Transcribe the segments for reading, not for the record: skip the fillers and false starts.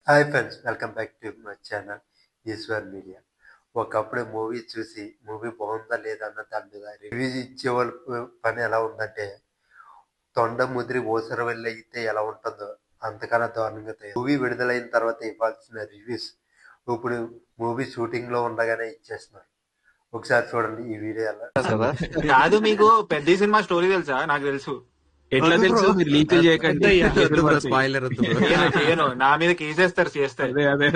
Hi friends, welcome back to my channel Eshwar media. ఒకప్పుడు movie చూసి movie బాగుందా లేదా అన్న దాని మీద రివ్యూ ఇచ్చేవాళ్ళ పని ఎలా ఉందంటే, తొండ ముదిరి ఓసర వెళ్ళి అయితే ఎలా ఉంటుందో అంతకన్నా దారుణంగా తయారు. మూవీ విడుదలైన తర్వాత ఇవ్వాల్సిన రివ్యూస్ ఇప్పుడు మూవీ షూటింగ్లో ఉండగానే ఇచ్చేస్తున్నారు. ఒకసారి చూడండి ఈ వీడియో ఎలా. కదా కాదు, మీకు పెద్ద సినిమా స్టోరీ తెలుసా? నాకు తెలుసు. ఎట్లా వద్దు తెలుసు? బ్రో. మీరు లీకులు చేయకండి. వద్దు బ్రో, స్పాయిలర్ వద్దు బ్రో. చేయను, నా మీద కేసేస్తారు చేస్తే. అదే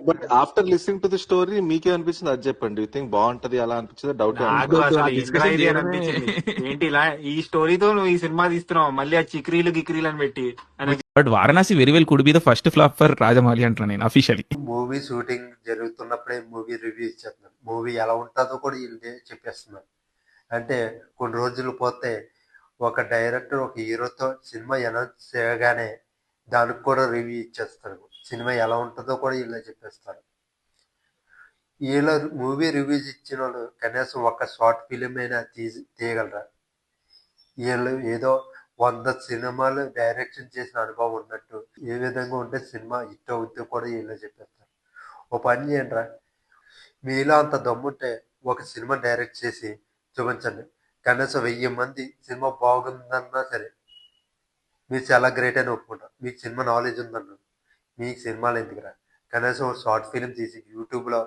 but after listening to the story మీకే అనిపించింది అది చెప్పండి. యూ థింక్ బాగుంటది అలా అనిపించింది? డౌట్ నాకు అసలు ఆ ఎందుకు discussion ఇది అని చేయడమే. అనిపించింది. ఏంటి ఇలా ఈ స్టోరీతో నువ్వు ఈ సినిమా తీస్తున్నావు, మళ్ళీ ఆ చిక్రీలు గిక్రీలు అని పెట్టి అని. But Varanasi very well could be the first flop for Rajamouli అంటున్నా నేను అఫీషియలీ. మూవీ షూటింగ్ జరుగుతున్నప్పుడే మూవీ రివ్యూ ఇచ్చేస్తున్నారు. మూవీ ఎలా ఉంటుందో కూడా వీళ్ళే చెప్పేస్తున్నారు. అంటే కొన్ని రోజులు పోతే ఒక డైరెక్టర్ ఒక హీరోతో సినిమా అనౌన్స్ చేయగానే దానికి కూడా రివ్యూ ఇచ్చేస్తారు. సినిమా ఎలా ఉంటుందో కూడా వీళ్ళే చెప్పేస్తారు. వీళ్ళ మూవీ రివ్యూస్ ఇచ్చిన వాళ్ళు కనీసం ఒక షార్ట్ ఫిలిం అయినా తీయగలరా? వీళ్ళు ఏదో 100 సినిమాలు డైరెక్షన్ చేసిన అనుభవం ఉన్నట్టు ఏ విధంగా ఉంటే సినిమా హిట్ అవుద్దో కూడా వీళ్ళే చెప్పేస్తారు. ఓ పని చేయండిరా, మీలో అంత దమ్ముంటే ఒక సినిమా డైరెక్ట్ చేసి చూపించండి. కనీసం 1000 మంది సినిమా బాగుందన్నా సరే మీరు చాలా గ్రేట్ అని ఒప్పుకుంటారు. మీకు సినిమా నాలెడ్జ్ ఉందన్నారు. మీకు సినిమాలు ఎందుకురా? కనీసం షార్ట్ ఫిలిం తీసి యూట్యూబ్లో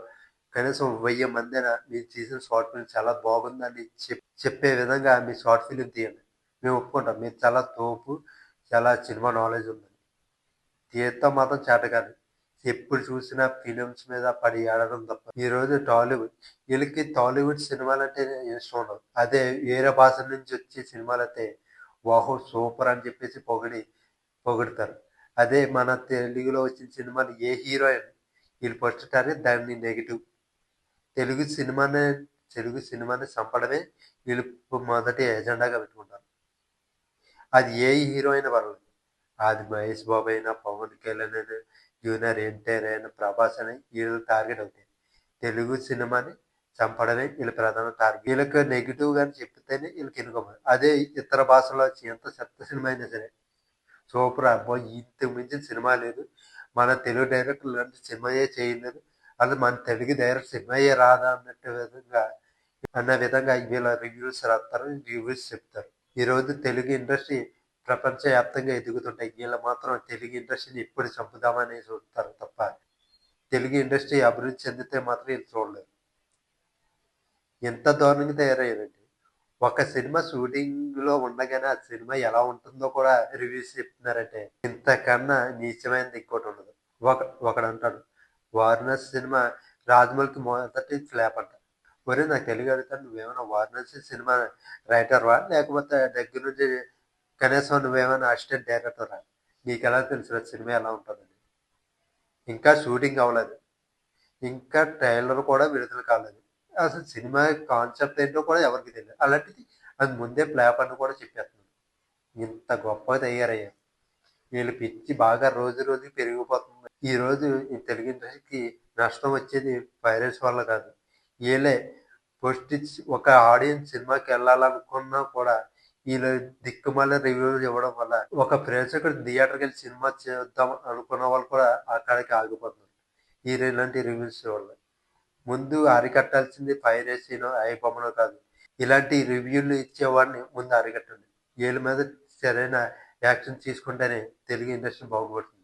కనీసం 1000 మంది అయినా మీరు తీసిన షార్ట్ ఫిలిం చాలా బాగుందని చెప్పే విధంగా మీ షార్ట్ ఫిలిం తీయండి. మేము ఒప్పుకుంటాం మీరు చాలా తోపు, చాలా సినిమా నాలెడ్జ్ ఉందని. తీయతో మాత్రం చేతకాదు. ఎప్పుడు చూసినా ఫిలిమ్స్ మీద పడి ఏడడం తప్ప. ఈరోజు టాలీవుడ్, వీళ్ళకి టాలీవుడ్ సినిమాలు అంటే ఇష్టం ఉండదు. అదే వేరే భాష నుంచి వచ్చే సినిమాలు అయితే వాహో సూపర్ అని చెప్పేసి పొగుడుతారు. అదే మన తెలుగులో వచ్చిన సినిమాలు ఏ హీరోయిన్ వీళ్ళు పట్టుతారే దాన్ని నెగిటివ్. తెలుగు సినిమాని చంపడమే వీళ్ళు మొదటి ఎజెండాగా పెట్టుకుంటారు. అది ఏ హీరో అయినా పర్వాలేదు. అది మహేష్ బాబు అయినా, పవన్ కళ్యాణ్ అయినా, జూనియర్ ఎన్టీఆర్ అయినా, ప్రభాస్ అని వీళ్ళు టార్గెట్ అవుతాయి. తెలుగు సినిమాని చంపడమే వీళ్ళ ప్రధాన టార్గెట్. వీళ్ళకి నెగిటివ్ గాని చెప్తేనే వీళ్ళకి ఇన్కమ్. అదే ఇతర భాషలో ఎంత చెత్త సినిమా అయినా సరే సూపర్, అబ్బాయి ఇంతకు మించిన సినిమా లేదు, మన తెలుగు డైరెక్టర్ ఇలాంటి సినిమాయే చేయలేదు, అసలు మన తెలుగు డైరెక్టర్ సినిమాయే రాదా అన్న విధంగా వీళ్ళ రివ్యూస్ రాస్తారు, రివ్యూస్ చెప్తారు. ఈరోజు తెలుగు ఇండస్ట్రీ ప్రపంచవ్యాప్తంగా ఎదుగుతుంటాయి. వీళ్ళు మాత్రం తెలుగు ఇండస్ట్రీని ఎప్పుడు చంపుదామని చూస్తారు తప్ప తెలుగు ఇండస్ట్రీ అభివృద్ధి చెందితే మాత్రం వీళ్ళు చూడలేరు. ఎంత దారుణంగా తయారయ్యారండి. ఒక సినిమా షూటింగ్లో ఉండగానే ఆ సినిమా ఎలా ఉంటుందో కూడా రివ్యూస్ చెప్తున్నారంటే ఇంతకన్నా నీచమైనది ఇంకోటి ఉండదు. ఒకడు అంటాడు, వారణాసి సినిమా రాజమౌళికి మొదటి ఫ్లాప్ అంట. ఒరే నాకు తెలుగు అడుగుతాను, నువ్వేమైనా వారణాసి సినిమా రైటర్వా, లేకపోతే దగ్గర నుంచి కనీసం నువ్వేమైనా అసిస్టెంట్ డైరెక్టరా? నీకు ఎలా తెలుసు సినిమా ఎలా ఉంటుందని? ఇంకా షూటింగ్ అవ్వలేదు, ఇంకా ట్రైలర్ కూడా విడుదల కాలేదు, అసలు సినిమా కాన్సెప్ట్ ఏంటో కూడా ఎవరికి తెలియదు. అలాంటిది అది ముందే ఫ్లాప్ అని కూడా చెప్పేస్తున్నాను. ఇంత గొప్పగా తయారయ్యారు. వీళ్ళు పిచ్చి బాగా రోజు రోజుకి పెరిగిపోతుంది. ఈరోజు ఈ తెలుగు ఇండస్ట్రీకి నష్టం వచ్చేది పైరట్స్ వల్ల కాదు, వీళ్ళే పోస్ట్ ఒక ఆడియన్స్ సినిమాకి వెళ్ళాలనుకున్నా కూడా వీళ్ళు దిక్కుమాల రివ్యూలు ఇవ్వడం వల్ల ఒక ప్రేక్షకుడు థియేటర్కి వెళ్ళి సినిమా చేద్దాం అనుకున్న వాళ్ళు కూడా అక్కడికి ఆగిపోతున్నారు ఇలాంటి రివ్యూస్ వల్ల. ముందు అరికట్టాల్సింది పైరసీనో ఐబొమ్మనో కాదు, ఇలాంటి రివ్యూలు ఇచ్చేవాడిని ముందు అరికట్టండి. వీళ్ళ మీద సరైన యాక్షన్ తీసుకుంటేనే తెలుగు ఇండస్ట్రీ బాగుపడుతుంది.